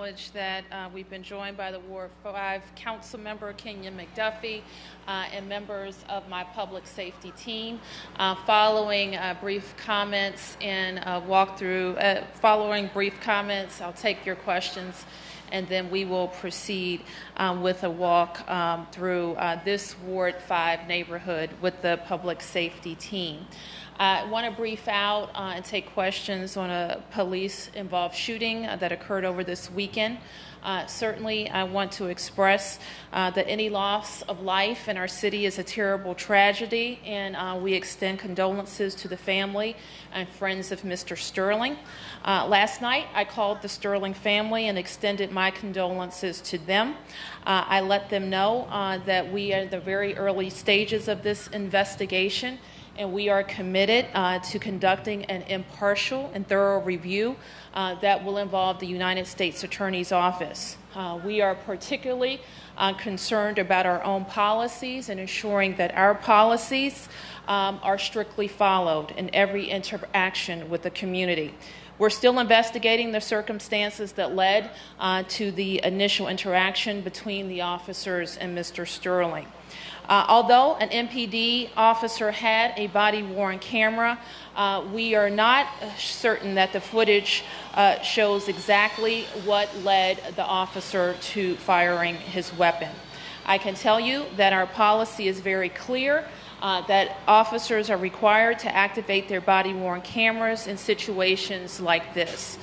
acknowledge that we've been joined by the Ward 5 Council Member Kenyon McDuffie and members of my public safety team. Following brief comments and following brief comments, I'll take your questions, and then we will proceed with a walk through this Ward 5 neighborhood with the public safety team. I want to brief out and take questions on a police-involved shooting that occurred over this weekend. Certainly, I want to express that any loss of life in our city is a terrible tragedy, and we extend condolences to the family and friends of Mr. Sterling. Last night, I called the Sterling family and extended my condolences to them. I let them know that we are in the very early stages of this investigation, and we are committed to conducting an impartial and thorough review that will involve the United States Attorney's Office. We are particularly concerned about our own policies and ensuring that our policies are strictly followed in every interaction with the community. We're still investigating the circumstances that led to the initial interaction between the officers and Mr. Sterling. Although an MPD officer had a body-worn camera, we are not certain that the footage shows exactly what led the officer to firing his weapon. I can tell you that our policy is very clear, that officers are required to activate their body-worn cameras in situations like this.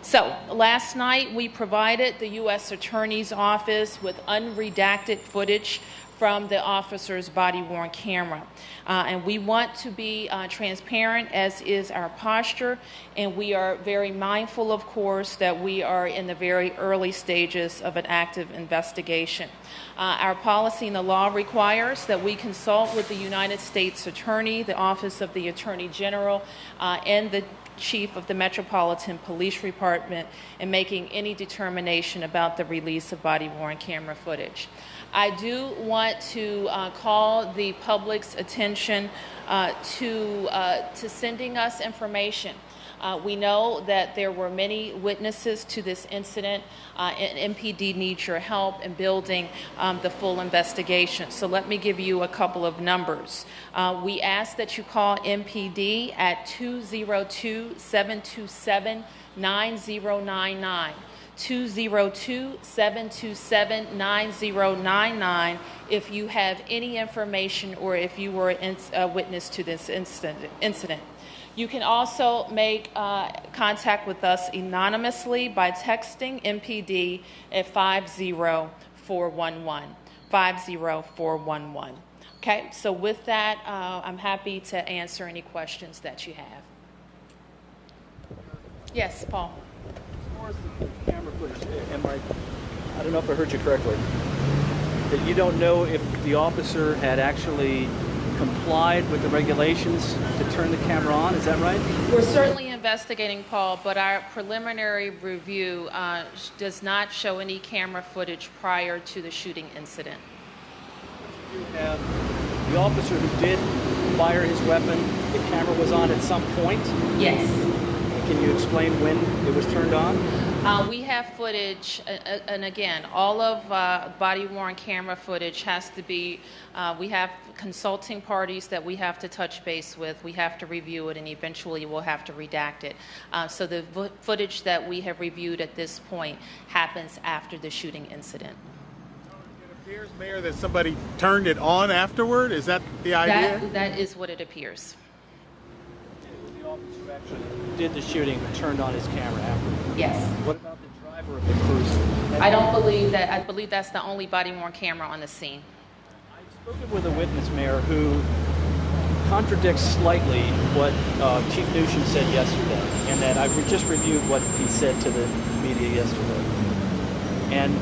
So, last night we provided the U.S. Attorney's Office with unredacted footage from the officer's body-worn camera. And we want to be transparent, as is our posture, and we are very mindful, of course, that we are in the very early stages of an active investigation. Our policy and the law requires that we consult with the United States Attorney, the Office of the Attorney General, and the Chief of the Metropolitan Police Department in making any determination about the release of body-worn camera footage. I do want to call the public's attention to sending us information. We know that there were many witnesses to this incident, and MPD needs your help in building the full investigation. So let me give you a couple of numbers. We ask that you call MPD at 202-727-9099. 202-727-9099 if you have any information or if you were a witness to this incident. You can also make contact with us anonymously by texting MPD at 50411. 50411. Okay, so with that, I'm happy to answer any questions that you have. Yes, Paul. Camera footage, I don't know if I heard you correctly, that you don't know if the officer had actually complied with the regulations to turn the camera on, is that right? We're certainly investigating, Paul, but our preliminary review does not show any camera footage prior to the shooting incident. You have the officer who did fire his weapon, the camera was on at some point? Yes. Can you explain when it was turned on? We have footage, and again, all of body-worn camera footage has to be, we have consulting parties that we have to touch base with, we have to review it, and eventually we'll have to redact it. So the footage that we have reviewed at this point happens after the shooting incident. It appears, Mayor, that somebody turned it on afterward? Is that the idea? That is what it appears. The officer who actually did the shooting turned on his camera afterwards. Yes. What about the driver of the cruiser? I don't believe that. I believe that's the only body-worn camera on the scene. I've spoken with a witness, Mayor, who contradicts slightly what Chief Newsham said yesterday, and that I've just reviewed what he said to the media yesterday. And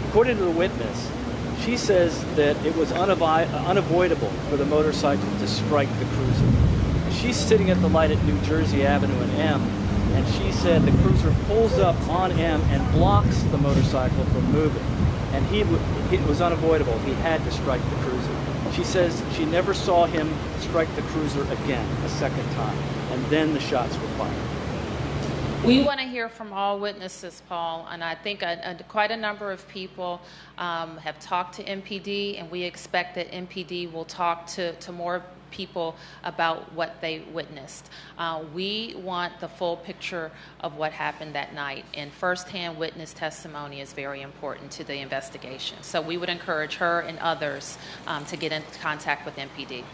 according to the witness, she says that it was unavoidable for the motorcycle to strike the cruiser. She's sitting at the light at New Jersey Avenue and M, and she said the cruiser pulls up on M and blocks the motorcycle from moving. And it was unavoidable. He had to strike the cruiser. She says she never saw him strike the cruiser again a second time, and then the shots were fired. We want to hear from all witnesses, Paul, and I think quite a number of people have talked to MPD, and we expect that MPD will talk to more people about what they witnessed. We want the full picture of what happened that night, and firsthand witness testimony is very important to the investigation. So we would encourage her and others to get in contact with MPD.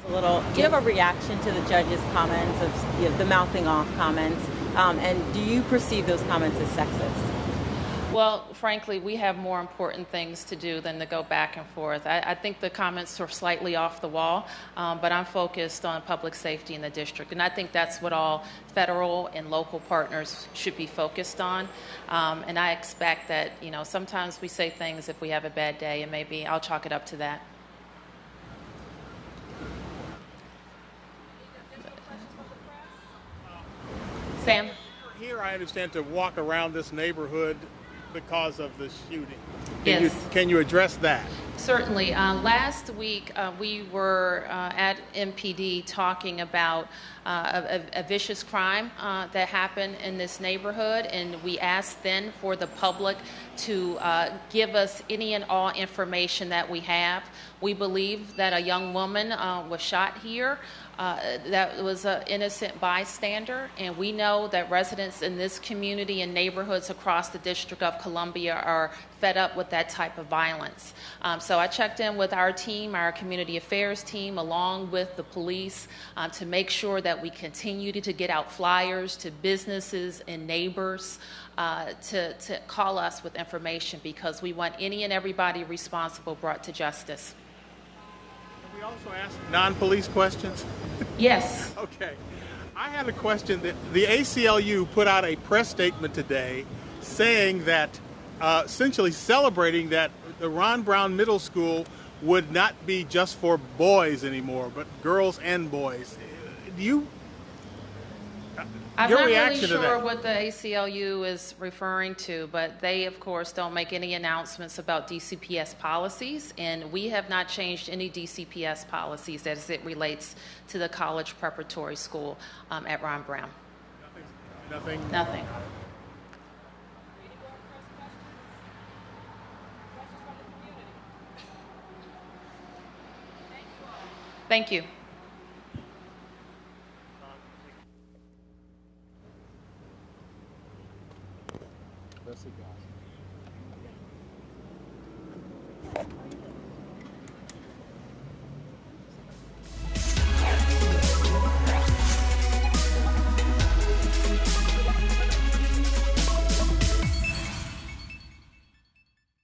Do you have a reaction to the judge's comments of the mouthing off comments, and do you perceive those comments as sexist? Well, frankly, we have more important things to do than to go back and forth. I think the comments are slightly off the wall, but I'm focused on public safety in the district, and I think that's what all federal and local partners should be focused on. And I expect that, sometimes we say things if we have a bad day, and maybe I'll chalk it up to that. Sam? You're here, I understand, to walk around this neighborhood because of the shooting. Yes. Can you address that? Certainly. Last week, we were at MPD talking about a vicious crime that happened in this neighborhood, and we asked then for the public to give us any and all information that we have. We believe that a young woman was shot here. That was an innocent bystander, and we know that residents in this community and neighborhoods across the District of Columbia are fed up with that type of violence. So I checked in with our team, our community affairs team, along with the police to make sure that we continue to get out flyers to businesses and neighbors to call us with information, because we want any and everybody responsible brought to justice. Can we also ask non-police questions? Yes. Okay. I had a question. The ACLU put out a press statement today saying that, essentially celebrating that the Ron Brown Middle School would not be just for boys anymore, but girls and boys. I'm your not really reaction to sure that? what the ACLU is referring to, but they, of course, don't make any announcements about DCPS policies, and we have not changed any DCPS policies as it relates to the college preparatory school at Ron Brown. Nothing? Nothing. Thank you. Leslie Goss.